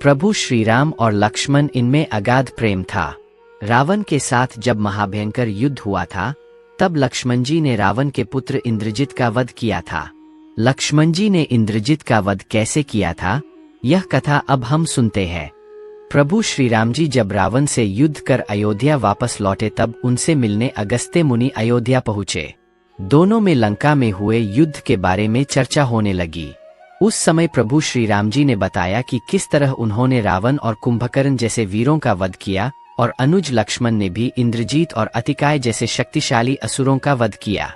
प्रभु श्रीराम और लक्ष्मण इनमें अगाध प्रेम था। रावण के साथ जब महाभयंकर युद्ध हुआ था, तब लक्ष्मण जी ने रावण के पुत्र इंद्रजित का वध किया था। लक्ष्मण जी ने इंद्रजित का वध कैसे किया था, यह कथा अब हम सुनते हैं। प्रभु श्री राम जी जब रावण से युद्ध कर अयोध्या वापस लौटे, तब उनसे मिलने अगस्त्य मुनि अयोध्या पहुँचे। दोनों में लंका में हुए युद्ध के बारे में चर्चा होने लगी। उस समय प्रभु श्री राम जी ने बताया कि किस तरह उन्होंने रावण और कुंभकर्ण जैसे वीरों का वध किया, और अनुज लक्ष्मण ने भी इंद्रजीत और अतिकाय जैसे शक्तिशाली असुरों का वध किया।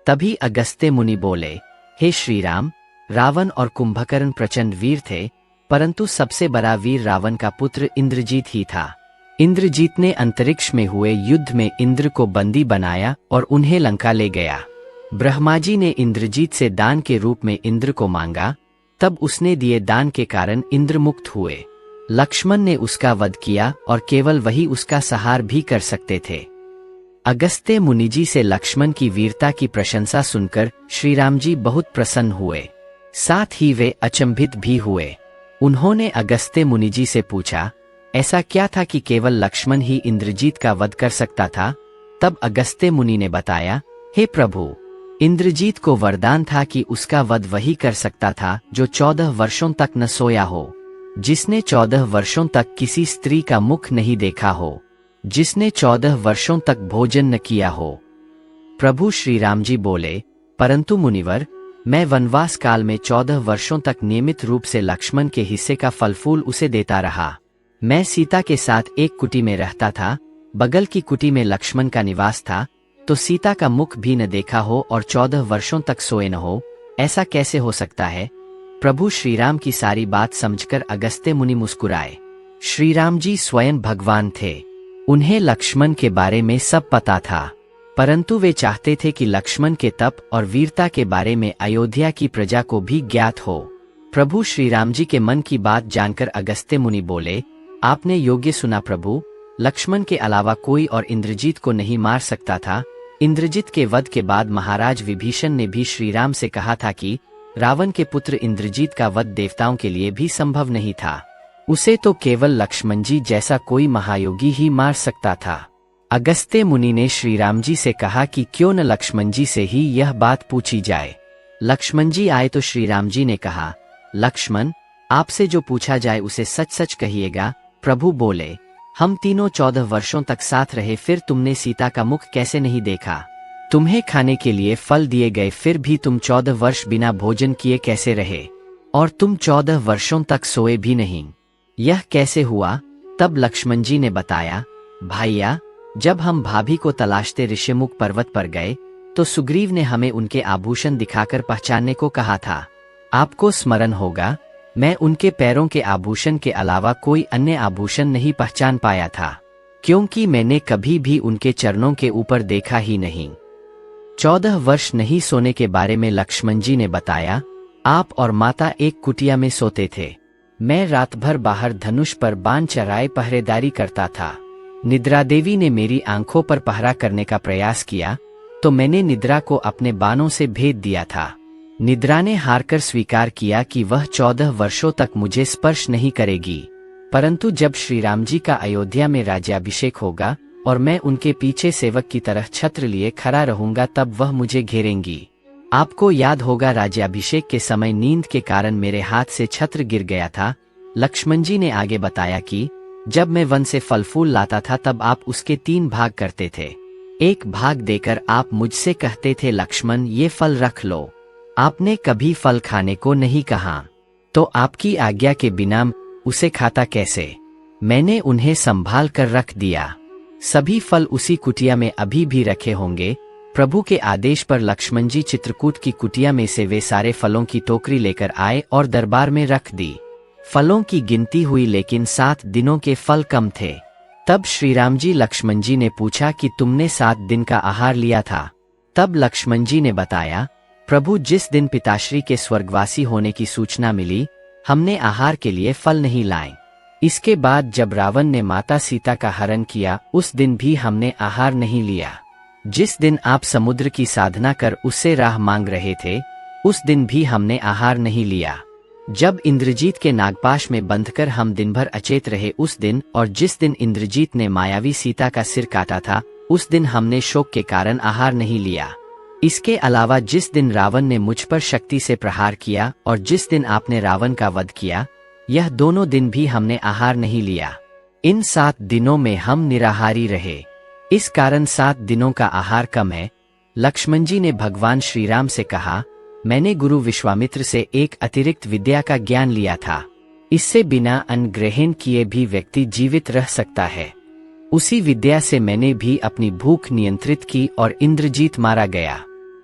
तभी अगस्त्य मुनि बोले, हे श्री राम, रावण और कुंभकर्ण प्रचंड वीर थे, परंतु सबसे बड़ा वीर रावण का पुत्र इंद्रजीत ही था। इंद्रजीत ने अंतरिक्ष में हुए युद्ध में इंद्र को बंदी बनाया और उन्हें लंका ले गया। ब्रह्मा जी ने इंद्रजीत से दान के रूप में इंद्र को मांगा, तब उसने दिए दान के कारण इंद्र मुक्त हुए। लक्ष्मण ने उसका वध किया और केवल वही उसका संहार भी कर सकते थे। अगस्त्य मुनि जी से लक्ष्मण की वीरता की प्रशंसा सुनकर श्री राम जी बहुत प्रसन्न हुए, साथ ही वे अचंभित भी हुए। उन्होंने अगस्त्य मुनि जी से पूछा, ऐसा क्या था कि केवल लक्ष्मण ही इंद्रजीत का वध कर सकता था? तब अगस्त्य मुनि ने बताया, हे प्रभु, इंद्रजीत को वरदान था कि उसका वध वही कर सकता था जो 14 वर्षों तक न सोया हो, जिसने 14 वर्षों तक किसी स्त्री का मुख नहीं देखा हो, जिसने 14 वर्षों तक भोजन न किया हो। प्रभु श्री राम जी बोले, परंतु मुनिवर, मैं वनवास काल में 14 वर्षों तक नियमित रूप से लक्ष्मण के हिस्से का फल फूल उसे देता रहा। मैं सीता के साथ एक कुटी में रहता था, बगल की कुटी में लक्ष्मण का निवास था, तो सीता का मुख भी न देखा हो और 14 वर्षों तक सोए न हो, ऐसा कैसे हो सकता है? प्रभु श्री राम की सारी बात समझकर अगस्त्य मुनि मुस्कुराए। श्री राम जी स्वयं भगवान थे, उन्हें लक्ष्मण के बारे में सब पता था, परंतु वे चाहते थे कि लक्ष्मण के तप और वीरता के बारे में अयोध्या की प्रजा को भी ज्ञात हो। प्रभु श्री राम जी के मन की बात जानकर अगस्त्य मुनि बोले, आपने योग्य सुना प्रभु, लक्ष्मण के अलावा कोई और इंद्रजीत को नहीं मार सकता था। इंद्रजीत के वध के बाद महाराज विभीषण ने भी श्री राम से कहा था कि रावण के पुत्र इंद्रजीत का वध देवताओं के लिए भी संभव नहीं था, उसे तो केवल लक्ष्मण जी जैसा कोई महायोगी ही मार सकता था। अगस्त्य मुनि ने श्री राम जी से कहा कि क्यों न लक्ष्मण जी से ही यह बात पूछी जाए। लक्ष्मण जी आए तो श्री राम जी ने कहा, लक्ष्मण, आपसे जो पूछा जाए उसे सच सच कहिएगा। प्रभु बोले, हम तीनों 14 वर्षों तक साथ रहे, फिर तुमने सीता का मुख कैसे नहीं देखा? तुम्हें खाने के लिए फल दिए गए, फिर भी तुम 14 वर्ष बिना भोजन किए कैसे रहे? और तुम 14 वर्षों तक सोए भी नहीं, यह कैसे हुआ? तब लक्ष्मण जी ने बताया, भाइया, जब हम भाभी को तलाशते ऋषिमुख पर्वत पर गए, तो सुग्रीव ने हमें उनके आभूषण दिखाकर पहचानने को कहा था। आपको स्मरण होगा, मैं उनके पैरों के आभूषण के अलावा कोई अन्य आभूषण नहीं पहचान पाया था, क्योंकि मैंने कभी भी उनके चरणों के ऊपर देखा ही नहीं। 14 वर्ष नहीं सोने के बारे में लक्ष्मण जी ने बताया, आप और माता एक कुटिया में सोते थे। मैं रात भर बाहर धनुष पर बाण चढ़ाए पहरेदारी करता था। निद्रा देवी ने मेरी आंखों पर पहरा करने का प्रयास किया, तो मैंने निद्रा को अपने बाणों से भेद दिया था। निद्रा ने हारकर स्वीकार किया कि वह 14 वर्षों तक मुझे स्पर्श नहीं करेगी, परंतु जब श्री राम जी का अयोध्या में राज्याभिषेक होगा और मैं उनके पीछे सेवक की तरह छत्र लिए खड़ा रहूंगा, तब वह मुझे घेरेंगी। आपको याद होगा, राज्याभिषेक के समय नींद के कारण मेरे हाथ से छत्र गिर गया था। लक्ष्मण जी ने आगे बताया कि जब मैं वन से फल फूल लाता था, तब आप उसके 3 भाग करते थे। एक भाग देकर आप मुझसे कहते थे, लक्ष्मण, ये फल रख लो। आपने कभी फल खाने को नहीं कहा, तो आपकी आज्ञा के बिना उसे खाता कैसे? मैंने उन्हें संभाल कर रख दिया। सभी फल उसी कुटिया में अभी भी रखे होंगे। प्रभु के आदेश पर लक्ष्मण जी चित्रकूट की कुटिया में से वे सारे फलों की टोकरी लेकर आए और दरबार में रख दी। फलों की गिनती हुई, लेकिन 7 दिनों के फल कम थे। तब श्री राम जी लक्ष्मण जी ने पूछा कि तुमने 7 दिन का आहार लिया था? तब लक्ष्मण जी ने बताया, प्रभु, जिस दिन पिताश्री के स्वर्गवासी होने की सूचना मिली, हमने आहार के लिए फल नहीं लाए। इसके बाद जब रावण ने माता सीता का हरण किया, उस दिन भी हमने आहार नहीं लिया। जिस दिन आप समुद्र की साधना कर उससे राह मांग रहे थे, उस दिन भी हमने आहार नहीं लिया। जब इंद्रजीत के नागपाश में बंधकर हम दिन भर अचेत रहे उस दिन, और जिस दिन इंद्रजीत ने मायावी सीता का सिर काटा था, उस दिन हमने शोक के कारण आहार नहीं लिया। इसके अलावा जिस दिन रावण ने मुझ पर शक्ति से प्रहार किया और जिस दिन आपने रावण का वध किया, यह दोनों दिन भी हमने आहार नहीं लिया। इन 7 दिनों में हम निराहारी रहे, इस कारण 7 दिनों का आहार कम है। लक्ष्मण जी ने भगवान श्री राम से कहा, मैंने गुरु विश्वामित्र से एक अतिरिक्त विद्या का ज्ञान लिया था, इससे बिना अन्न ग्रहण किए भी व्यक्ति जीवित रह सकता है। उसी विद्या से मैंने भी अपनी भूख नियंत्रित की और इंद्रजीत मारा गया।